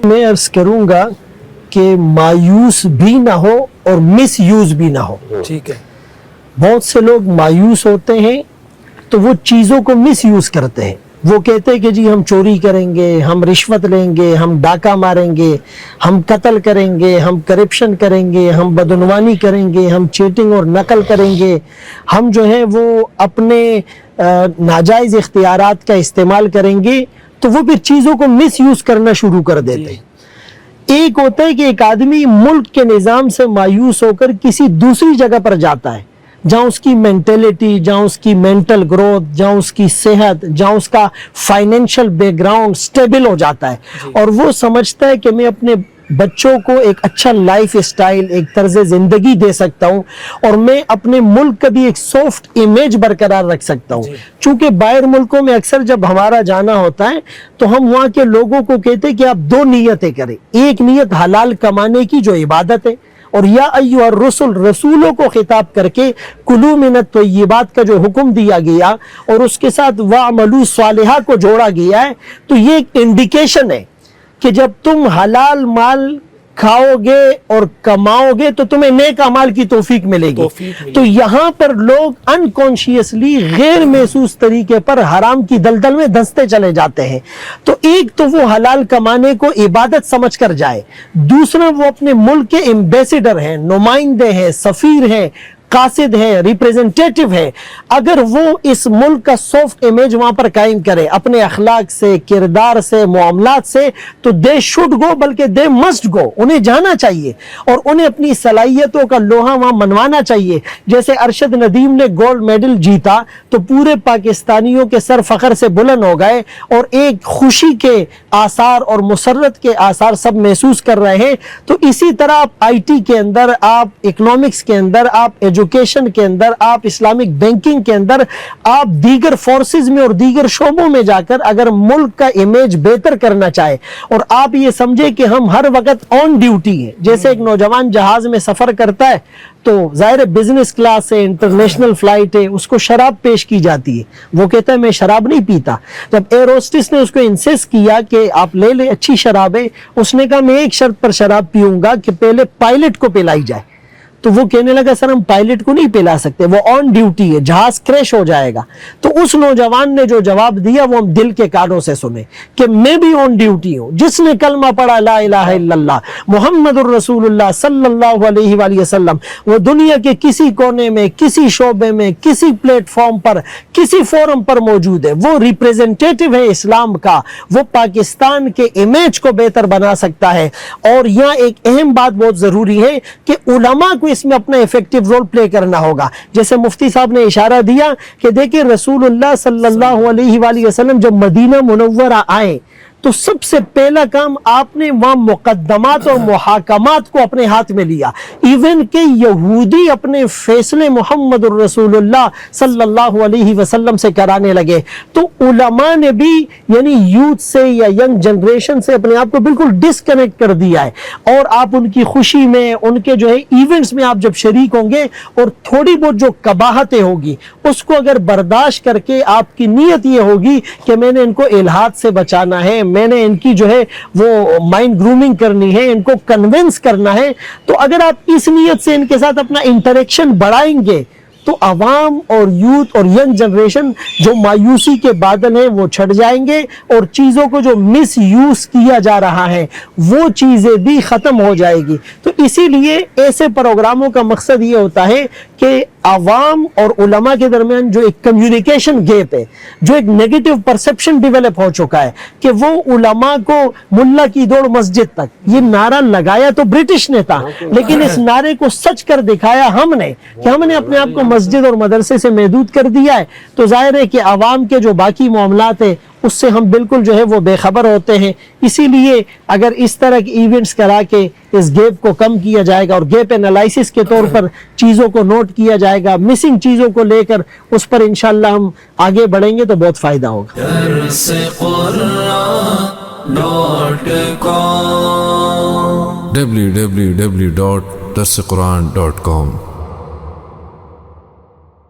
میں عرض کروں گا کہ مایوس بھی نہ ہو اور مس یوز بھی نہ ہو. ٹھیک ہے. بہت سے لوگ مایوس ہوتے ہیں تو وہ چیزوں کو مس یوز کرتے ہیں. وہ کہتے ہیں کہ جی ہم چوری کریں گے, ہم رشوت لیں گے, ہم ڈاکہ ماریں گے, ہم قتل کریں گے, ہم کرپشن کریں گے, ہم بدعنوانی کریں گے, ہم چیٹنگ اور نقل کریں گے, ہم جو ہے وہ اپنے ناجائز اختیارات کا استعمال کریں گے. تو وہ پھر چیزوں کو مس یوز کرنا شروع کر دیتے ہیں. ایک ہوتا ہے کہ ایک آدمی ملک کے نظام سے مایوس ہو کر کسی دوسری جگہ پر جاتا ہے جہاں اس کی مینٹلٹی, جہاں اس کی مینٹل گروتھ, جہاں اس کی صحت, جہاں اس کا فائنینشل بیک گراؤنڈ سٹیبل ہو جاتا ہے, اور وہ سمجھتا ہے کہ میں اپنے بچوں کو ایک اچھا لائف اسٹائل, ایک طرز زندگی دے سکتا ہوں, اور میں اپنے ملک کا بھی ایک سافٹ امیج برقرار رکھ سکتا ہوں. چونکہ باہر ملکوں میں اکثر جب ہمارا جانا ہوتا ہے تو ہم وہاں کے لوگوں کو کہتے ہیں کہ آپ دو نیتیں کریں. ایک نیت حلال کمانے کی جو عبادت ہے, اور یا ایھا الرسل, رسولوں کو خطاب کر کے کلوا من الطیبات کا جو حکم دیا گیا اور اس کے ساتھ واعملوا صالحا کو جوڑا گیا ہے, تو یہ ایک انڈیکیشن ہے کہ جب تم حلال مال کھاؤ گے اور کماؤ گے تو تمہیں نیک اعمال کی توفیق ملے گی. تو یہاں پر لوگ انکانشیسلی غیر محسوس طریقے پر حرام کی دلدل میں دھنستے چلے جاتے ہیں. تو ایک تو وہ حلال کمانے کو عبادت سمجھ کر جائے, دوسرا وہ اپنے ملک کے ایمبیسیڈر ہیں, نمائندے ہیں, سفیر ہیں, قاصد ہے, ریپریزنٹیٹیو ہے. اگر وہ اس ملک کا سافٹ امیج وہاں پر قائم کرے اپنے اخلاق سے, کردار سے, معاملات سے, تو دے شوڈ گو, بلکہ دے مسٹ گو. انہیں جانا چاہیے اور انہیں اپنی صلاحیتوں کا لوہا وہاں منوانا چاہیے. جیسے ارشد ندیم نے گولڈ میڈل جیتا تو پورے پاکستانیوں کے سر فخر سے بلند ہو گئے اور ایک خوشی کے آثار اور مسرت کے آثار سب محسوس کر رہے ہیں. تو اسی طرح آپ آئی ٹی کے اندر, آپ اکنامکس کے اندر, آپ ایجوکیشن کے اندر, آپ اسلامک بینکنگ کے اندر, آپ دیگر فورسز میں اور دیگر شعبوں میں جا کر اگر ملک کا امیج بہتر کرنا چاہے, اور آپ یہ سمجھے کہ ہم ہر وقت آن ڈیوٹی ہیں. جیسے ایک نوجوان جہاز میں سفر کرتا ہے تو ظاہر بزنس کلاس ہے, انٹرنیشنل فلائٹ ہے, اس کو شراب پیش کی جاتی ہے, وہ کہتا ہے میں شراب نہیں پیتا. جب ایئر ہوسٹس نے اس کو انسسٹ کیا کہ آپ لے لیں, اچھی شراب ہے, اس نے کہا میں ایک شرط پر شراب پیوں گا کہ پہلے پائلٹ کو پلائی جائے. تو وہ کہنے لگا سر ہم پائلٹ کو نہیں پلا سکتے, وہ آن ڈیوٹی ہے, جہاز کریش ہو جائے گا. تو اس نوجوان نے جو جواب دیا وہ ہم دل کے کانوں سے سنیں کہ میں بھی آن ڈیوٹی ہوں. جس نے کلمہ پڑھا لا الہ الا اللہ محمد الرسول اللہ صلی اللہ علیہ وآلہ وسلم, وہ دنیا کے کسی کونے میں, کسی شعبے میں, کسی پلیٹ فارم پر, کسی فورم پر موجود ہے, وہ ریپریزنٹیٹیو ہے اسلام کا, وہ پاکستان کے امیج کو بہتر بنا سکتا ہے. اور یہاں ایک اہم بات بہت ضروری ہے کہ علماء کو اس میں اپنا ایفیکٹو رول پلے کرنا ہوگا. جیسے مفتی صاحب نے اشارہ دیا کہ دیکھیں رسول اللہ صلی اللہ علیہ وآلہ وسلم جب مدینہ منورہ آئے تو سب سے پہلا کام آپ نے وہاں مقدمات اور محاکمات کو اپنے ہاتھ میں لیا. ایون کہ یہودی اپنے فیصلے محمد الرسول اللہ صلی اللہ علیہ وسلم سے کرانے لگے. تو علماء نے بھی یعنی یوتھ سے یا ینگ جنریشن سے اپنے آپ کو بالکل ڈسکنیکٹ کر دیا ہے, اور آپ ان کی خوشی میں, ان کے جو ہے ایونٹس میں آپ جب شریک ہوں گے اور تھوڑی بہت جو قباحتیں ہوگی اس کو اگر برداشت کر کے آپ کی نیت یہ ہوگی کہ میں نے ان کو الحاد سے بچانا ہے, میں نے ان کی جو ہے وہ مائنڈ گرومنگ کرنی ہے, ان کو کنونس کرنا ہے, تو اگر آپ اس نیت سے ان کے ساتھ اپنا انٹریکشن بڑھائیں گے تو عوام اور یوتھ اور ینگ جنریشن جو مایوسی کے بادل ہیں وہ چھٹ جائیں گے, اور چیزوں کو جو مس یوز کیا جا رہا ہے وہ چیزیں بھی ختم ہو جائے گی. تو اسی لیے ایسے پروگراموں کا مقصد یہ ہوتا ہے کہ عوام اور علماء کے درمیان جو ایک کمیونیکیشن گیپ ہے, جو ایک نیگیٹو پرسپشن ڈیولپ ہو چکا ہے کہ وہ علماء کو ملا کی دوڑ مسجد تک, یہ نعرہ لگایا تو برٹش نے تھا, لیکن اس نعرے کو سچ کر دکھایا ہم نے کہ ہم نے اپنے آپ کو مسجد اور مدرسے سے محدود کر دیا ہے. تو ظاہر ہے کہ عوام کے جو باقی معاملات ہیں اس سے ہم بالکل جو ہے وہ بے خبر ہوتے ہیں. اسی لیے اگر اس طرح کے ایونٹس کرا کے اس گیپ کو کم کیا جائے گا اور گیپ انالائسس کے طور پر چیزوں کو نوٹ کیا جائے گا, مسنگ چیزوں کو لے کر اس پر انشاءاللہ ہم آگے بڑھیں گے تو بہت فائدہ ہوگا. www.darsequran.com